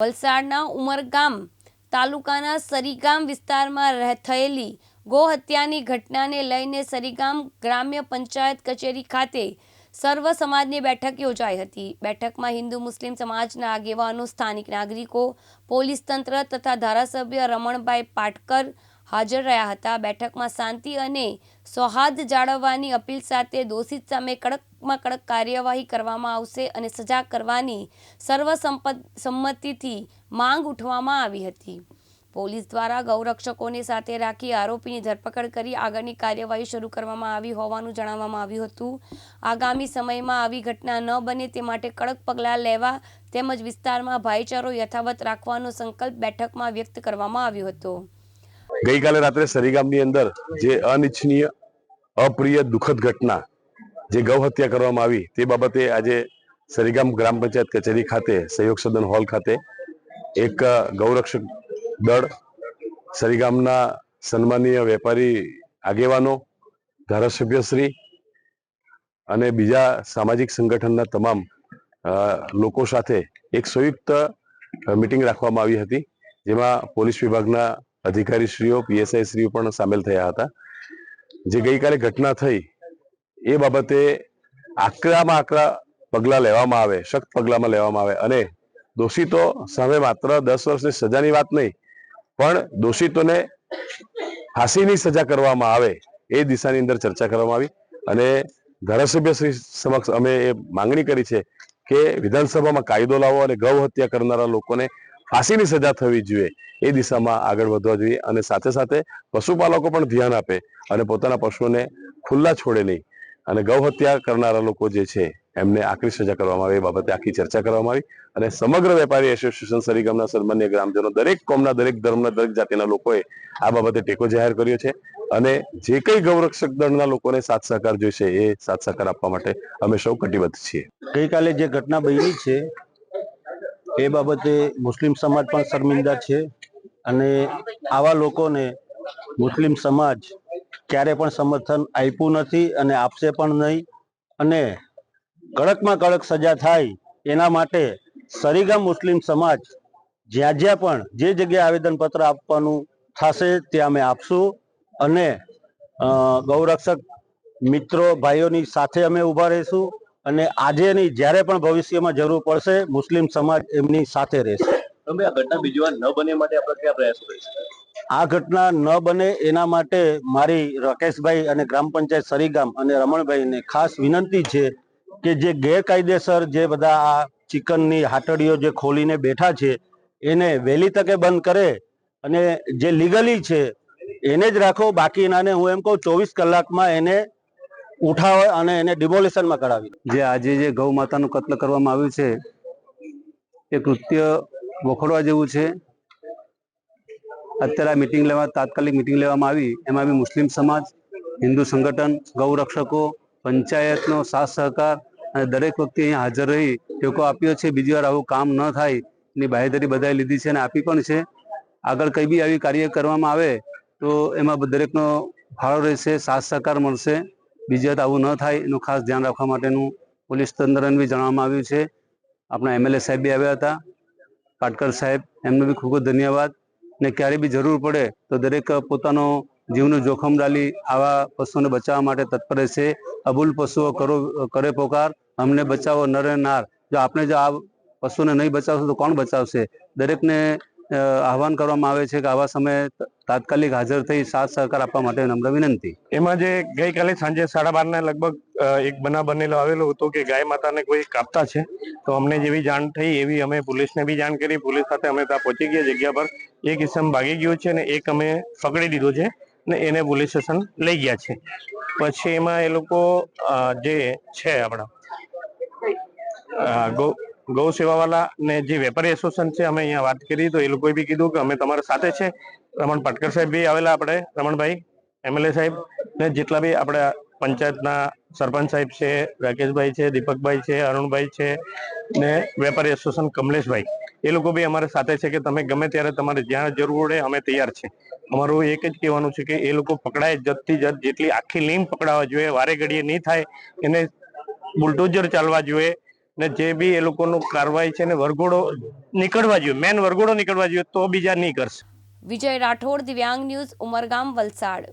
વલસાડના ઉમરગામ તાલુકાના સરીગામ વિસ્તારમાં થયેલી ગોહત્યાની ઘટનાને લઈને સરીગામ ગ્રામ્ય પંચાયત કચેરી ખાતે સર્વ સમાજની બેઠક યોજાઈ હતી। બેઠકમાં હિન્દુ મુસ્લિમ સમાજના આગેવાનો, સ્થાનિક નાગરિકો, પોલીસ તંત્ર તથા ધારાસભ્ય રમણભાઈ પાટકર હાજર રહ્યા હતા। બેઠકમાં શાંતિ અને સૌહાર્દ જાળવવાની અપીલ સાથે દોષિત સામે કડકમાં કડક કાર્યવાહી કરવામાં આવશે અને સજા કરવાની સર્વસંમતિથી માંગ ઉઠવામાં આવી હતી। પોલીસ દ્વારા ગૌરક્ષકોને સાથે રાખી આરોપીની ધરપકડ કરી આગળની કાર્યવાહી શરૂ કરવામાં આવી હોવાનું જણાવવામાં આવ્યું હતું। આગામી સમયમાં આવી ઘટના ન બને તે માટે કડક પગલાં લેવા તેમજ વિસ્તારમાં ભાઈચારો યથાવત રાખવાનો સંકલ્પ બેઠકમાં વ્યક્ત કરવામાં આવ્યો હતો। ગઈકાલે રાત્રે સરીગામની અંદર જે અનિચ્છનીય, અપ્રિય, દુઃખદ ઘટના જે ગૌ હત્યા કરવામાં આવી તે બાબતે આજે સરીગામ ગ્રામ પંચાયત કચેરી ખાતે સહયોગ સદન હોલ ખાતે એક ગૌરક્ષક દળ, સરીગામના સન્માનીય વેપારી આગેવાનો, ધારાસભ્યશ્રી અને બીજા સામાજિક સંગઠનના તમામ લોકો સાથે એક સંયુક્ત મીટિંગ રાખવામાં આવી હતી, જેમાં પોલીસ વિભાગના અધિકારીશ્રીઓ, પીએસઆઈશ્રીઓ પણ સામેલ થયા હતા। જે ગઈકાલે ઘટના થઈ એ બાબતે આકરામાં આકરા પગલાં લેવામાં આવે, સખ્ત પગલામાં લેવામાં આવે અને દોષિતો સામે માત્ર 10 વર્ષની સજાની વાત નહીં પણ દોષિતોને ફાંસીની સજા કરવામાં આવે એ દિશાની અંદર ચર્ચા કરવામાં આવી અને ધારાસભ્યશ્રી સમક્ષ અમે એ માંગણી કરી છે કે વિધાનસભામાં કાયદો લાવો અને ગૌ હત્યા કરનારા લોકોને ફાંસીની સજા થવી જોઈએ એ દિશામાં આગળ વધવા જોઈએ અને સાથે સાથે પશુપાલકો પણ ધ્યાન આપે અને પોતાના પશુઓને ખુલ્લા છોડે નહીં અને ગૌ હત્યા કરનારા લોકો જે છે એમને આકરી સજા કરવામાં આવે એ બાબતે આખી ચર્ચા કરવામાં આવી અને સમગ્ર વેપારી એસોસિએશન સરીગામના સન્માનીય ગ્રામજનો, દરેક કોમના, દરેક ધર્મના, દરેક જાતિના લોકોએ આ બાબતે ટેકો જાહેર કર્યો છે અને જે કંઈ ગૌરક્ષક દળના લોકોને સાથ સહકાર જોઈશે એ સાથ સહકાર આપવા માટે અમે સૌ કટિબદ્ધ છીએ। ગઈકાલે જે ઘટના બની છે એ બાબતે મુસ્લિમ સમાજ પણ શર્મિંદા છે અને આવા લોકોને મુસ્લિમ સમાજ ક્યારે પણ સમર્થન આપ્યું નથી અને આપશે પણ નહીં અને કડકમાં કડક સજા થાય એના માટે સરીગામ મુસ્લિમ સમાજ જ્યાં જ્યાં પણ જે જગ્યાએ આવેદનપત્ર આપવાનું થશે ત્યાં અમે આપશું અને ગૌરક્ષક મિત્રો, ભાઈઓની સાથે અમે ઊભા રહીશું અને આજે નહીં, જ્યારે પણ ભવિષ્યમાં જરૂર પડશે મુસ્લિમ સમાજ એમની સાથે રહેશે। તમે આ ઘટના બીજી વાર ન બને માટે આપણે કયા પ્રયાસો કરીશું? આ ઘટના ન બને એના માટે મારી રાકેશભાઈ અને ગ્રામ પંચાયત સરીગામ અને રમણભાઈને ખાસ વિનંતી છે કે જે ગેરકાયદેસર જે બધા આ ચિકનની હાટડીઓ જે ખોલીને બેઠા છે એને વહેલી તકે બંધ કરે અને જે લીગલી છે એને જ રાખો, બાકીનાને હું એમ કહું 24 કલાકમાં એને ઉઠાવે અને એને ડિમોલિશનમાં કરાવી। જે આજે જે ગૌ માતાનું કત્લ કરવામાં આવ્યું છે એ કૃત્ય વખોડવા જેવું છે। અત્યારે તાત્કાલિક મિટિંગ લેવામાં આવી, એમાં બી મુસ્લિમ સમાજ, હિન્દુ સંગઠન, ગૌરક્ષકો, પંચાયતનો સાથ સહકાર અને દરેક વ્યક્તિ અહીંયા હાજર રહી ટેકો આપ્યો છે। બીજી વાર આવું કામ ન થાય એની બાહેધરી બધાએ લીધી છે અને આપી પણ છે। આગળ કંઈ બી આવી કાર્ય કરવામાં આવે તો એમાં દરેકનો ફાળો રહેશે, સાથ સહકાર મળશે। બીજી વખત આવું ન થાય એનું ખાસ ધ્યાન રાખવા માટેનું પોલીસ તંત્રને બી જણાવવામાં આવ્યું છે। આપણા એમએલએ સાહેબ બી આવ્યા હતા, પાટકર સાહેબ, એમનો બી ખૂબ ખૂબ ધન્યવાદ ને ક્યારે બી જરૂર પડે તો દરેક પોતાનો જીવનું જોખમ ડાલી આવા પશુઓને બચાવવા માટે તત્પર રહેશે। અબુલ પશુઓ કરે પોકાર, અમને બચાવો નર નાર। જો આપણે જો આ પશુને નહીં બચાવશું તો કોણ બચાવશે? દરેકને આહવાન કરવામાં આવે છે કે આવા સમયે તાત્કાલિક હાજર થઈ સાથ સહકાર આપવા માટે નમ્ર વિનંતી। એમાં જે ગઈકાલે સાંજે 12:30 લગભગ એક બનાવ બનેલો આવેલો હતો કે ગાય માતાને કોઈ કાપતા છે, તો અમને જેવી જાણ થઈ એવી અમે પોલીસને બી જાણ કરી। પોલીસ સાથે અમે ત્યાં પહોંચી ગયા જગ્યા પર। એક ઇસમ ભાગી ગયો છે ને એક અમે પકડી લીધો છે ને એને પોલીસ સ્ટેશન લઈ ગયા છે। પછી એમાં એ લોકો જે છે આપણા ગૌ સેવાવાળા ને જે વેપારી એસોસિએશન છે, અમે અહીંયા વાત કરી તો એ લોકોએ બી કીધું કે અમે તમારા સાથે છે। રમણ પાટકર સાહેબ બી આવેલા, આપણે રમણભાઈ એમએલએ સાહેબ ને જેટલા બી આપણા પંચાયતના સરપંચ સાહેબ છે, રાકેશભાઈ છે, દીપકભાઈ છે, અરુણભાઈ છે ને વેપારી એસોસિએશન કમલેશભાઈ, એ લોકો બી અમારી સાથે છે કે તમે ગમે ત્યારે તમારે જ્યાં જરૂર પડે અમે તૈયાર છે। અમારું એક જ કહેવાનું છે કે એ લોકો પકડાય જડથી જડ, જેટલી આખી લીમ પકડાવા જોઈએ, વારે ઘડીએ નહીં થાય એને બુલડોઝર ચાલવા જોઈએ ને જે બી એ લોકોનું કાર્યવાહી છે ને વરઘોડો નીકળવા જોઈએ, મેન વરઘોડો નીકળવા જોઈએ, તો બીજા નહીં કરશે. વિજય રાઠોડ, દિવ્યાંગ ન્યૂઝ, ઉમરગામ, વલસાડ.